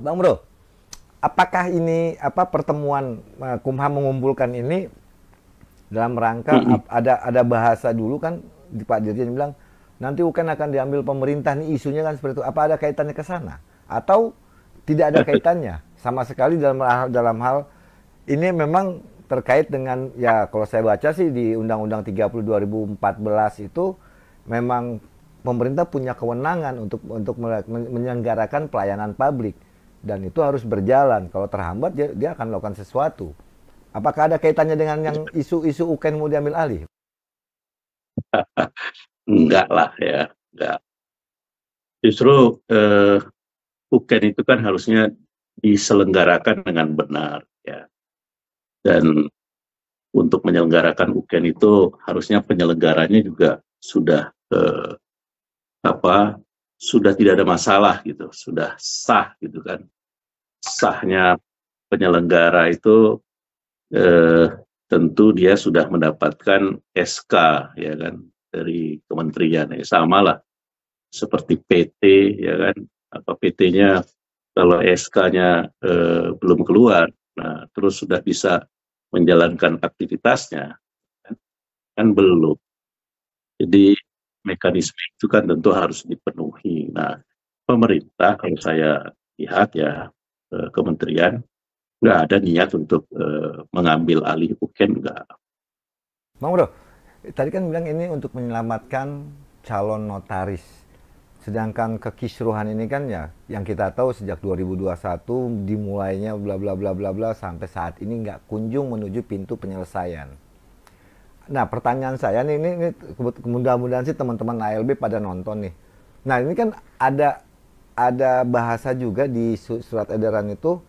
Bang Bro, apakah ini pertemuan Kumham mengumpulkan ini dalam rangka Mm-mm. ada bahasa dulu kan di Pak Dirjen bilang nanti UKAN akan diambil pemerintah nih isunya kan seperti itu. Apa ada kaitannya ke sana? Atau tidak ada kaitannya sama sekali dalam hal ini memang terkait dengan ya kalau saya baca sih di Undang-Undang 30 2014 itu memang pemerintah punya kewenangan untuk menyelenggarakan pelayanan publik dan itu harus berjalan. Kalau terhambat dia akan melakukan sesuatu. Apakah ada kaitannya dengan yang isu-isu UKAN mau diambil alih? Enggak lah ya, enggak. Justru UKN itu kan harusnya diselenggarakan dengan benar ya. Dan untuk menyelenggarakan UKN itu harusnya penyelenggaranya juga sudah apa sudah tidak ada masalah gitu, sudah sah gitu kan. Sahnya penyelenggara itu eh, tentu dia sudah mendapatkan SK ya kan dari kementerian ya sama lah seperti PT ya kan apa PT-nya kalau SK-nya belum keluar nah terus sudah bisa menjalankan aktivitasnya kan, kan belum jadi mekanisme itu kan tentu harus dipenuhi. Nah pemerintah kalau saya lihat ya kementerian nggak ada niat untuk mengambil alih UKN nggak. Bang Bro, tadi kan bilang ini untuk menyelamatkan calon notaris. Sedangkan kekisruhan ini kan ya yang kita tahu sejak 2021 dimulainya bla bla bla bla bla sampai saat ini nggak kunjung menuju pintu penyelesaian. Nah, pertanyaan saya nih, ini mudah-mudahan sih teman-teman ALB pada nonton nih. Nah, ini kan ada bahasa juga di surat edaran itu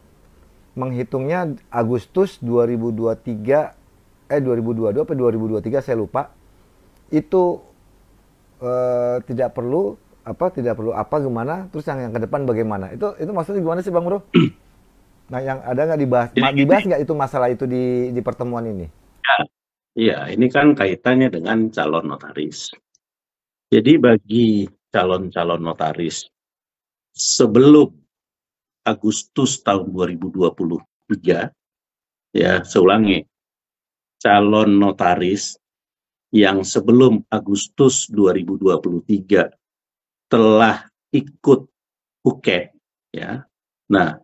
menghitungnya Agustus 2023 2022 apa 2023 saya lupa. Itu tidak perlu apa gimana terus yang ke depan bagaimana itu maksudnya gimana sih Bang Bro? Nah yang ada nggak dibahas Jadi dibahas nggak itu masalah itu di pertemuan ini? ya ini kan kaitannya dengan calon notaris. Jadi bagi calon-calon notaris sebelum Agustus tahun 2023, ya saya ulangi, calon notaris yang sebelum Agustus 2023 telah ikut UKED, ya. Nah,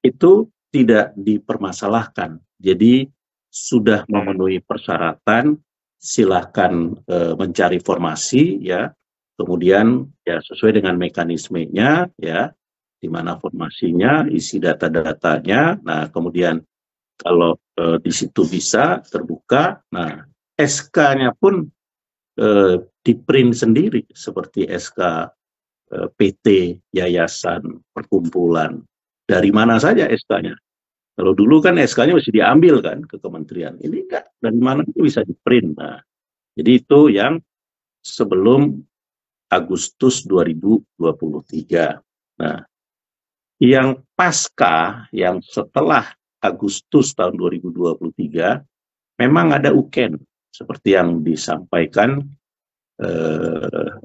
itu tidak dipermasalahkan. Jadi sudah memenuhi persyaratan, silahkan mencari formasi, ya. Kemudian ya sesuai dengan mekanismenya, ya, di mana formasinya, isi data-datanya. Nah, kemudian kalau di situ bisa terbuka, nah SK-nya pun di print sendiri seperti SK PT, yayasan, perkumpulan. Dari mana saja SK-nya? Kalau dulu kan SK-nya mesti diambil kan ke kementerian. Ini enggak, dari mana itu bisa di print. Nah, jadi itu yang sebelum Agustus 2023. Nah, yang pasca, yang setelah Agustus tahun 2023, memang ada UKEN seperti yang disampaikan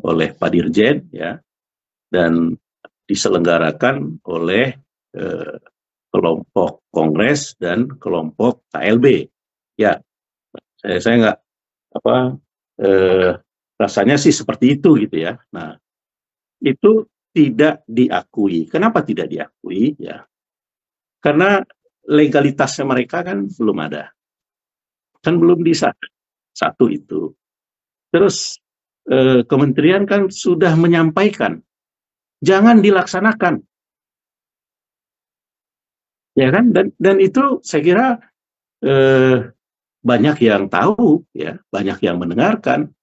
oleh Pak Dirjen ya dan diselenggarakan oleh eh, kelompok Kongres dan kelompok KLB. Ya, saya nggak apa eh, rasanya sih seperti itu gitu ya. Nah, itu tidak diakui. Kenapa tidak diakui? Ya, karena legalitasnya mereka kan belum ada, kan belum bisa. Satu itu. Terus kementerian kan sudah menyampaikan jangan dilaksanakan, ya kan? Dan itu saya kira eh, banyak yang tahu, ya, banyak yang mendengarkan.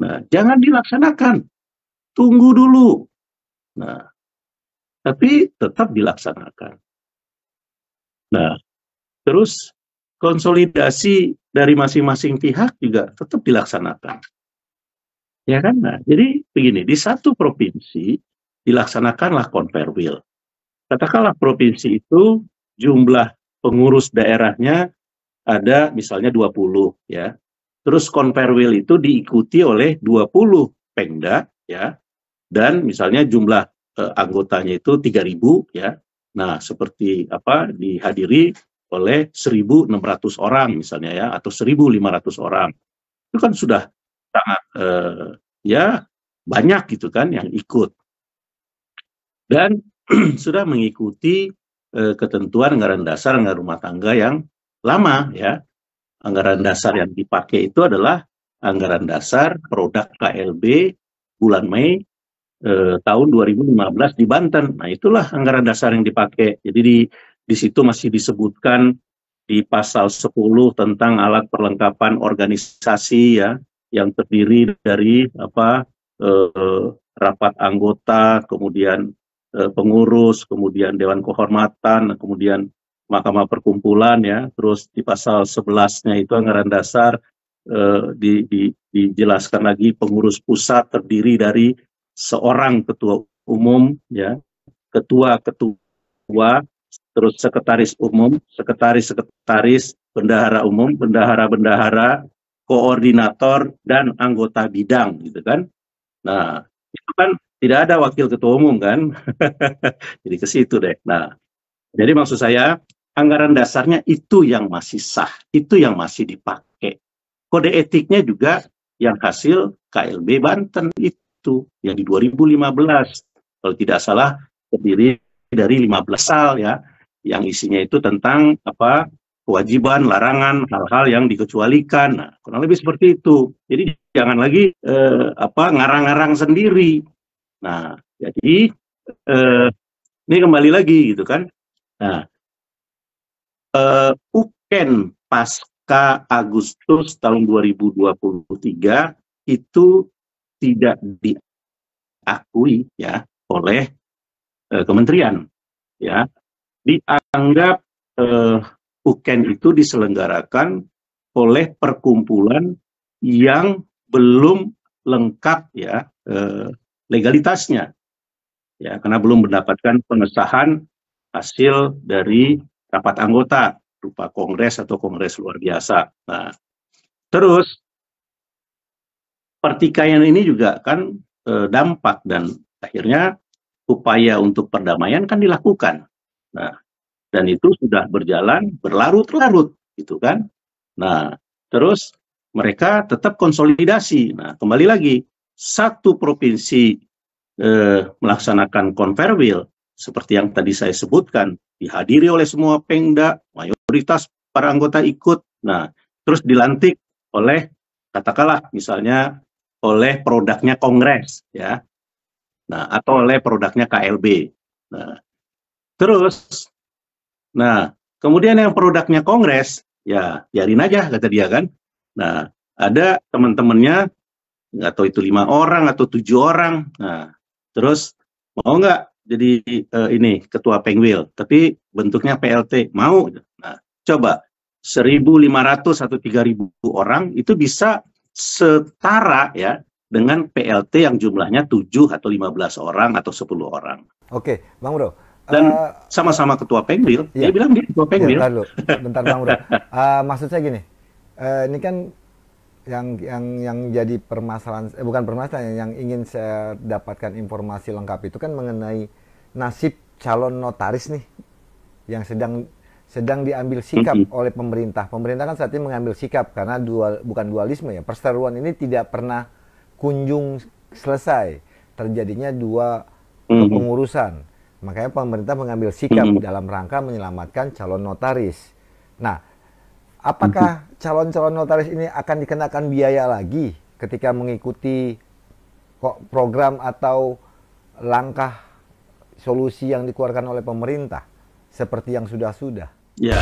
Nah, jangan dilaksanakan, tunggu dulu. Nah, tapi tetap dilaksanakan. Nah, terus konsolidasi dari masing-masing pihak juga tetap dilaksanakan. Ya kan? Nah, jadi begini, di satu provinsi dilaksanakanlah konverwil. Katakanlah provinsi itu jumlah pengurus daerahnya ada misalnya 20 ya. Terus konverwil itu diikuti oleh 20 Pemda ya dan misalnya jumlah anggotanya itu 3.000 ya. Nah, seperti apa dihadiri oleh 1.600 orang misalnya ya, atau 1.500 orang. Itu kan sudah sangat ya banyak gitu kan yang ikut. Dan sudah mengikuti ketentuan anggaran dasar, anggaran rumah tangga yang lama ya. Anggaran dasar yang dipakai itu adalah anggaran dasar produk KLB bulan Mei tahun 2015 di Banten. Nah, itulah anggaran dasar yang dipakai. Jadi di situ masih disebutkan di pasal 10 tentang alat perlengkapan organisasi ya, yang terdiri dari rapat anggota, kemudian pengurus, kemudian dewan kehormatan, kemudian Mahkamah Perkumpulan ya. Terus di pasal 11-nya itu anggaran dasar dijelaskan lagi pengurus pusat terdiri dari seorang ketua umum ya, ketua, terus sekretaris umum, sekretaris, bendahara umum, bendahara, koordinator, dan anggota bidang gitu kan. Nah, itu kan tidak ada wakil ketua umum kan. Jadi ke situ deh. Nah, jadi maksud saya anggaran dasarnya itu yang masih sah, itu yang masih dipakai. Kode etiknya juga yang hasil KLB Banten itu yang di 2015. Kalau tidak salah terdiri dari 15 pasal ya, yang isinya itu tentang kewajiban, larangan, hal-hal yang dikecualikan. Nah, kurang lebih seperti itu. Jadi jangan lagi ngarang-ngarang sendiri. Nah, jadi ini kembali lagi gitu kan. Nah, UKEN pasca Agustus tahun 2023 itu tidak diakui ya oleh kementerian ya. Dianggap UKEN itu diselenggarakan oleh perkumpulan yang belum lengkap ya legalitasnya ya, karena belum mendapatkan pengesahan hasil dari rapat anggota berupa kongres atau kongres luar biasa. Nah, terus pertikaian ini juga kan dampak dan akhirnya upaya untuk perdamaian kan dilakukan. Nah, dan itu sudah berjalan berlarut-larut gitu kan. Nah, terus mereka tetap konsolidasi. Nah, kembali lagi satu provinsi melaksanakan konverwil seperti yang tadi saya sebutkan, dihadiri oleh semua Pengda, mayoritas para anggota ikut. Nah, terus dilantik oleh katakanlah misalnya oleh produknya Kongres ya. Nah, atau oleh produknya KLB. Nah, terus kemudian yang produknya Kongres ya biarin aja kata dia kan. Nah, ada teman-temannya nggak tahu itu 5 orang atau 7 orang. Nah, terus mau nggak jadi ini ketua Pengwil, tapi bentuknya PLT, mau? Nah, coba 1.500 atau 3.000 orang itu bisa setara ya dengan PLT yang jumlahnya 7 atau 15 orang atau 10 orang. Oke, Bang Bro. Dan sama-sama ketua Pengwil, dia bilang dia ketua Pengwil. Ya, bentar Bang Bro. Maksud saya gini, ini kan yang jadi permasalahan, bukan permasalahan, yang ingin saya dapatkan informasi lengkap itu kan mengenai nasib calon notaris nih yang sedang diambil sikap oleh pemerintah. Pemerintah kan saat ini mengambil sikap karena bukan dualisme ya. Perseteruan ini tidak pernah kunjung selesai. Terjadinya dua kepengurusan. Makanya pemerintah mengambil sikap dalam rangka menyelamatkan calon notaris. Nah, apakah calon-calon notaris ini akan dikenakan biaya lagi ketika mengikuti program atau langkah solusi yang dikeluarkan oleh pemerintah seperti yang sudah-sudah? Ya.